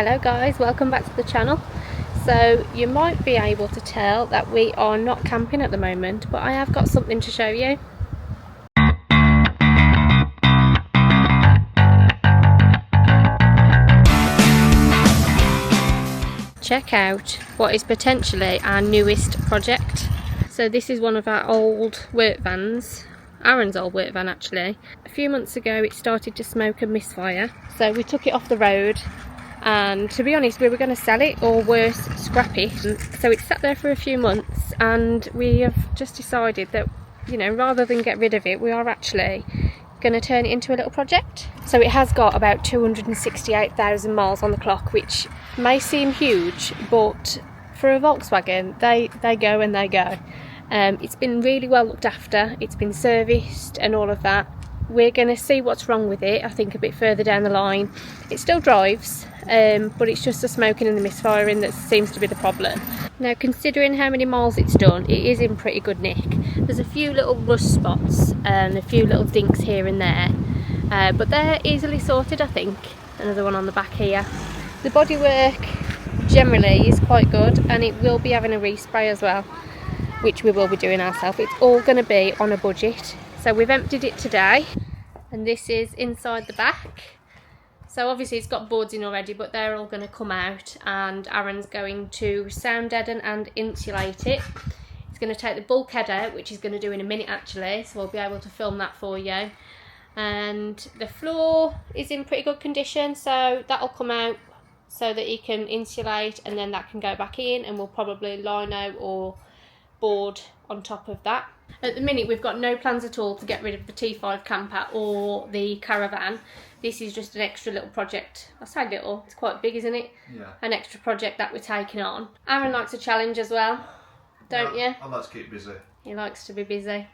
Hello guys, welcome back to the channel. So you might be able to tell that we are not camping at the moment, but I have got something to show you. Check out what is potentially our newest project. So this is one of our old work vans, Aaron's old work van actually. A few months ago it started to smoke and misfire, so we took it off the road, and to be honest we were going to sell it or worse scrap it. So it sat there for a few months and we have just decided that, you know, rather than get rid of it, we are actually going to turn it into a little project. So it has got about 268,000 miles on the clock, which may seem huge, but for a Volkswagen they go and they go. It's been really well looked after, it's been serviced and all of that. We're going to see what's wrong with it, I think, a bit further down the line. It still drives, but it's just the smoking and the misfiring that seems to be the problem. Now, considering how many miles it's done, it is in pretty good nick. There's a few little rust spots and a few little dinks here and there, but they're easily sorted, I think. Another one on the back here. The bodywork generally is quite good, and it will be having a respray as well, which we will be doing ourselves. It's all going to be on a budget. So we've emptied it today, and this is inside the back. So obviously it's got boards in already, but they're all going to come out, and Aaron's going to sound deaden and insulate it. He's going to take the bulkhead out, which he's going to do in a minute actually, so we'll be able to film that for you. And the floor is in pretty good condition, so that'll come out so that he can insulate, and then that can go back in, and we'll probably lino or board on top of that. At the minute we've got no plans at all to get rid of the T5 camper or the caravan. This is just an extra little project. I say little, it's quite big, isn't it? Yeah. An extra project that we're taking on. Aaron likes a challenge as well, don't you? I like to keep busy. He likes to be busy,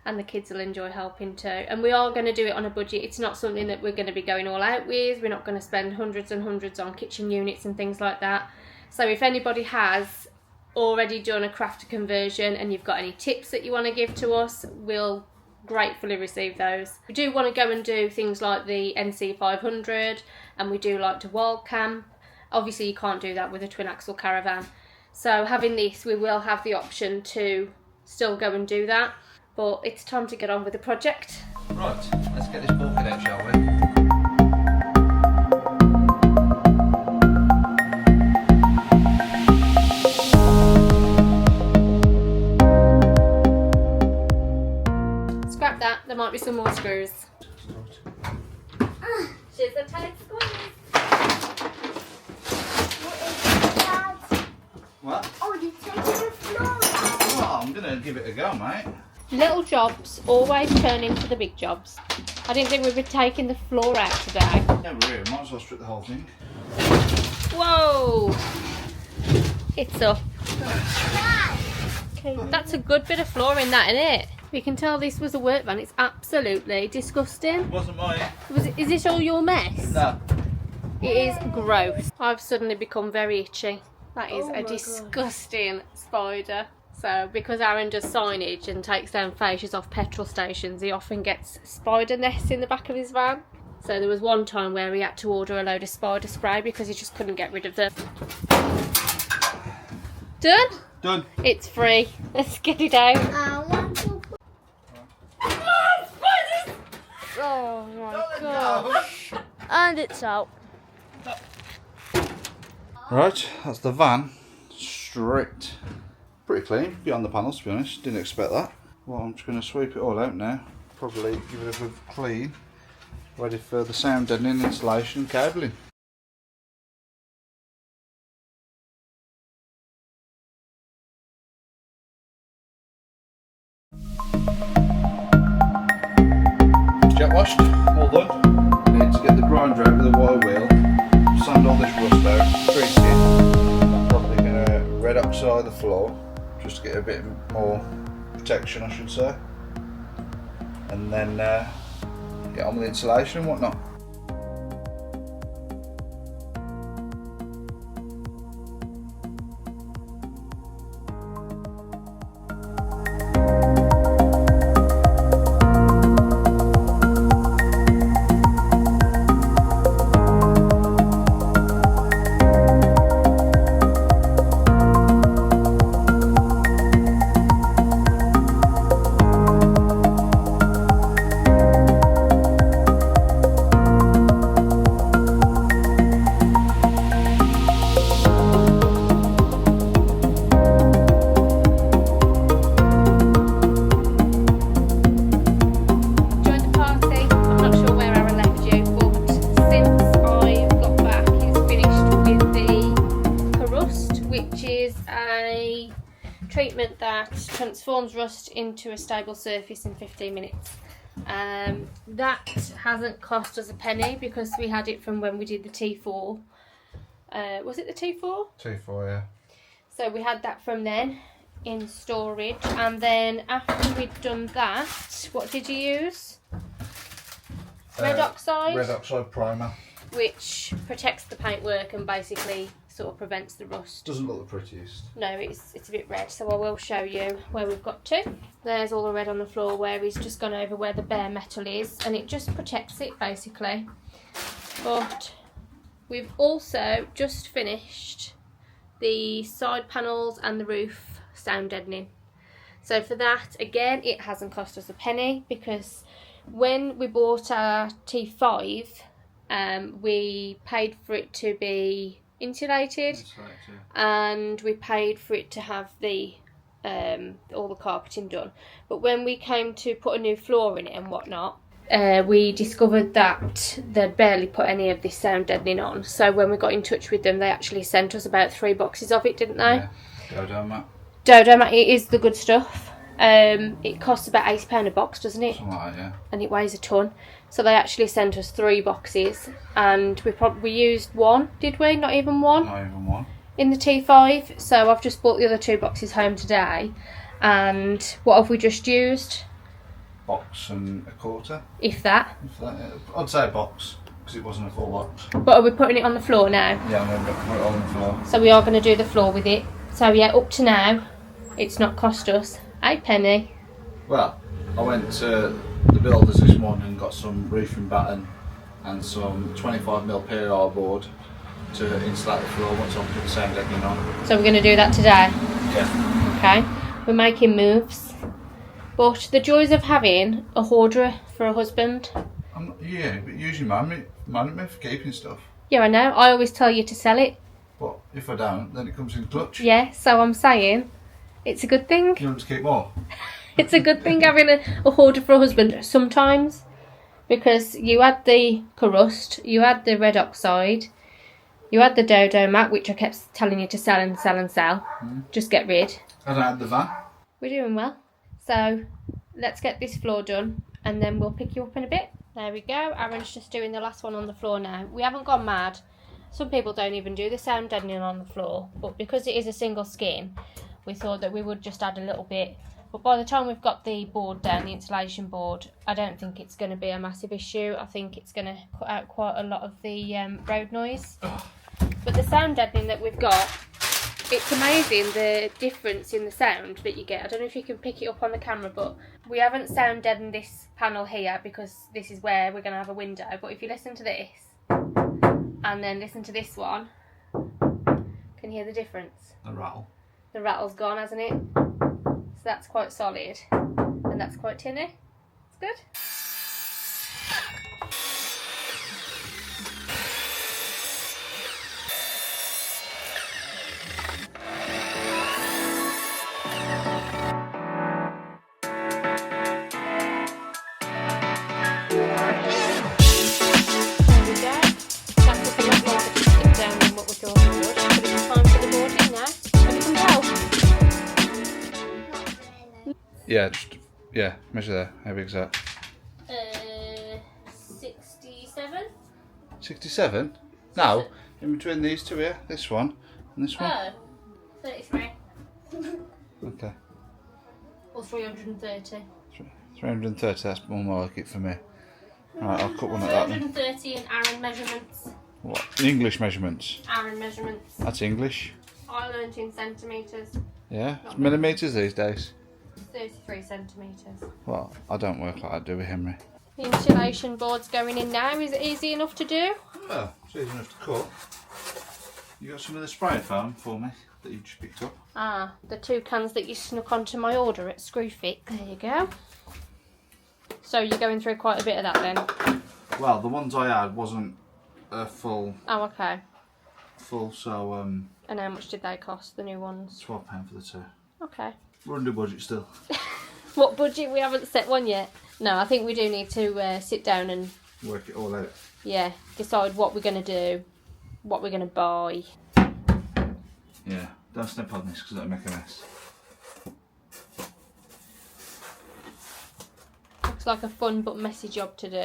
and the kids will enjoy helping too. And we are going to do it on a budget. It's not something that we're going to be going all out with. We're not going to spend hundreds and hundreds on kitchen units and things like that. So if anybody has already done a crafter conversion and you've got any tips that you want to give to us, we'll gratefully receive those. We do want to go and do things like the NC500, and we do like to wild camp. Obviously you can't do that with a twin axle caravan, so having this, we will have the option to still go and do that. But it's time to get on with the project. Right, let's get this bulkhead out, shall we? There might be some more screws. She's a tight squeeze. What? Oh, you're taking the floor out. Oh, I'm going to give it a go, mate. Little jobs always turn into the big jobs. I didn't think we'd be taking the floor out today. No, really, might as well strip the whole thing. Whoa! It's up. Okay, that's a good bit of flooring, that, isn't it? You can tell this was a work van. It's absolutely disgusting. It wasn't mine. Is this all your mess? No. It is gross. I've suddenly become very itchy. That is a disgusting spider. So because Aaron does signage and takes down fascias off petrol stations, he often gets spider nests in the back of his van. So there was one time where he had to order a load of spider spray because he just couldn't get rid of them. Done? Done. It's free. Let's get it out. I want to. Oh my gosh. And it's out. Right, that's the van. Stripped. Pretty clean, beyond the panels to be honest. Didn't expect that. Well, I'm just going to sweep it all out now. Probably give it a good clean. Ready for the sound deadening, insulation and cabling. Jet washed, all done. Need to get the grinder out with a wire wheel, sand all this rust out, treat it. I'm probably going to red oxide the floor, just to get a bit more protection, I should say. And then get on with the insulation and whatnot. treatment that transforms rust into a stable surface in 15 minutes. That hasn't cost us a penny because we had it from when we did the T4. Was it the T4? T4, yeah. So we had that from then in storage, and then after we'd done that, what did you use? Red oxide? Red oxide primer. Which protects the paintwork and basically sort of prevents the rust. Doesn't look the prettiest. No, it's a bit red, so I will show you where we've got to. There's all the red on the floor where he's just gone over where the bare metal is, and it just protects it basically. But we've also just finished the side panels and the roof sound deadening. So for that, again, it hasn't cost us a penny because when we bought our T5, we paid for it to be insulated, and we paid for it to have the all the carpeting done. But when we came to put a new floor in it and whatnot, we discovered that they'd barely put any of this sound deadening on. So when we got in touch with them, they actually sent us about 3 boxes of it, didn't they? Yeah. Dodo mat. Dodo mat, it is the good stuff. It costs about £8 a box, doesn't it? Something like that, yeah. And it weighs a ton. So they actually sent us 3 boxes, and we used 1, did we? Not even 1? Not even 1. In the T5. So I've just bought the other 2 boxes home today. And what have we just used? Box and a quarter. If that. I'd say a box, because it wasn't a full box. But are we putting it on the floor now? Yeah, I'm going to put it on the floor. So we are going to do the floor with it. So yeah, up to now, it's not cost us a penny. Well, I went to the builders this morning and got some roofing batten and some 25mm PRR board to insulate the floor once I put the sound deadening on. So we're going to do that today? Yeah. Okay. We're making moves. But the joys of having a hoarder for a husband. Yeah, but usually man at me for keeping stuff. Yeah, I know. I always tell you to sell it. But if I don't, then it comes in clutch. Yeah, so I'm saying it's a good thing. You want to keep more? It's a good thing having a hoarder for a husband sometimes, because you had the crust, you had the red oxide, you had the Dodo mat, which I kept telling you to sell and sell and sell. Just get rid. And I had the van. We're doing well. So let's get this floor done and then we'll pick you up in a bit. There we go. Aaron's just doing the last one on the floor now. We haven't gone mad. Some people don't even do the sound deadening on the floor, but because it is a single skin, we thought that we would just add a little bit. But by the time we've got the board down, the insulation board, I don't think it's going to be a massive issue. I think it's going to cut out quite a lot of the road noise. But the sound deadening that we've got, it's amazing the difference in the sound that you get. I don't know if you can pick it up on the camera, but we haven't sound deadened this panel here because this is where we're going to have a window. But if you listen to this and then listen to this one, can you hear the difference? The rattle. The rattle's gone, hasn't it? So that's quite solid and that's quite tinny. It's good. Yeah, measure there. How big's that? 67. 67? No, in between these two here, this one and this one. Oh, 33. Okay. Or 330. 330, that's more like it for me. Alright, I'll cut one of that then. 330 in Aaron measurements. What? English measurements? Aaron measurements. That's English. I learnt in centimetres. Yeah, it's millimetres these days. 33 centimetres. Well, I don't work like that, do we, Henry? The insulation board's going in now. Is it easy enough to do? Well, it's easy enough to cut. You got some of the spray foam for me that you just picked up? Ah, the 2 cans that you snuck onto my order at Screwfix. There you go. So you're going through quite a bit of that then? Well, the ones I had wasn't a full. Oh, okay. Full, so And how much did they cost, the new ones? £12 for the 2. Okay. We're under budget still. What budget? We haven't set one yet. No, I think we do need to sit down and work it all out. Yeah, decide what we're going to do, what we're going to buy. Yeah, don't step on this because it'll make a mess. looks like a fun but messy job to do.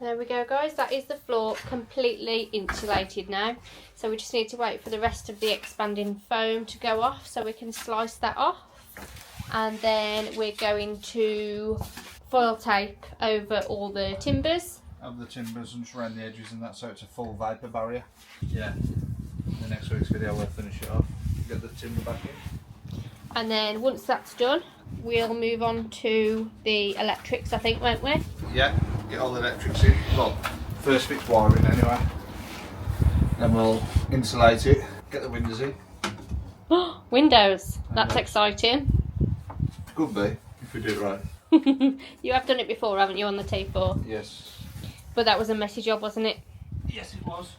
There we go guys, that is the floor completely insulated now. So we just need to wait for the rest of the expanding foam to go off so we can slice that off. And then we're going to foil tape over all the timbers. Of the timbers and just around the edges and that, so it's a full vapour barrier. Yeah. In the next week's video we'll finish it off, get the timber back in. And then once that's done, we'll move on to the electrics, I think, won't we? Yeah, get all the electrics in. Well, first fix wiring anyway. Then we'll insulate it, get the windows in. Windows, that's exciting. Could be, if we do it right. You have done it before, haven't you, on the T4? Yes. But that was a messy job, wasn't it? Yes, it was.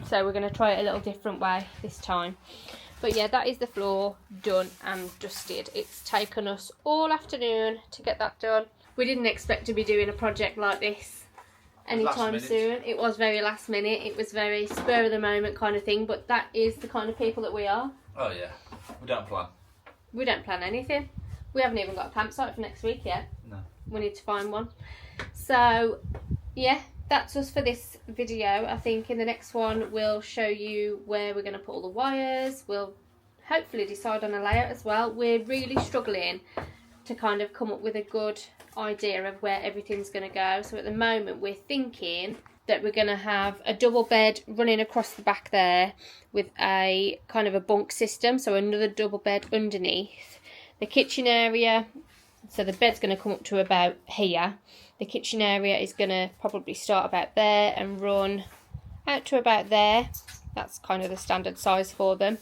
So we're going to try it a little different way this time. But yeah, that is the floor done and dusted. It's taken us all afternoon to get that done. We didn't expect to be doing a project like this anytime soon. It was very last minute. It was very spur of the moment kind of thing. But that is the kind of people that we are. Oh yeah, we don't plan. We don't plan anything. We haven't even got a campsite for next week yet. No. We need to find one. So yeah, that's us for this video. I think in the next one we'll show you where we're going to put all the wires. We'll hopefully decide on a layout as well. We're really struggling to kind of come up with a good idea of where everything's going to go. So at the moment we're thinking that we're going to have a double bed running across the back there with a kind of a bunk system, so another double bed underneath. The kitchen area, so the bed's going to come up to about here. The kitchen area is going to probably start about there and run out to about there. That's kind of the standard size for them.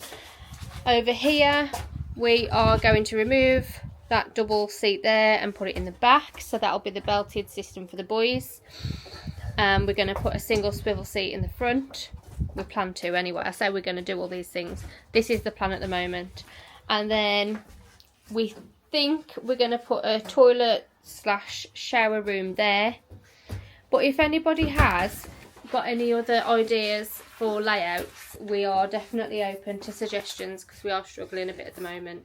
Over here we are going to remove that double seat there and put it in the back, so that'll be the belted system for the boys. We're going to put a single swivel seat in the front. We plan to anyway. I say we're going to do all these things. This is the plan at the moment. And then we think we're going to put a toilet / shower room there. But if anybody has got any other ideas for layouts, we are definitely open to suggestions because we are struggling a bit at the moment.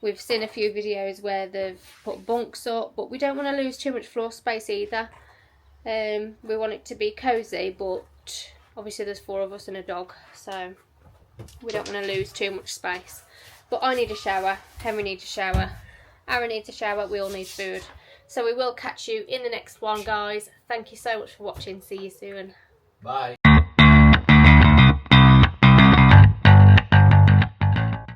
We've seen a few videos where they've put bunks up, but we don't want to lose too much floor space either. We want it to be cosy, but obviously there's 4 of us and a dog, so we don't want to lose too much space. But I need a shower, Henry needs a shower, Aaron needs a shower, we all need food. So we will catch you in the next one, guys. Thank you so much for watching. See you soon. Bye.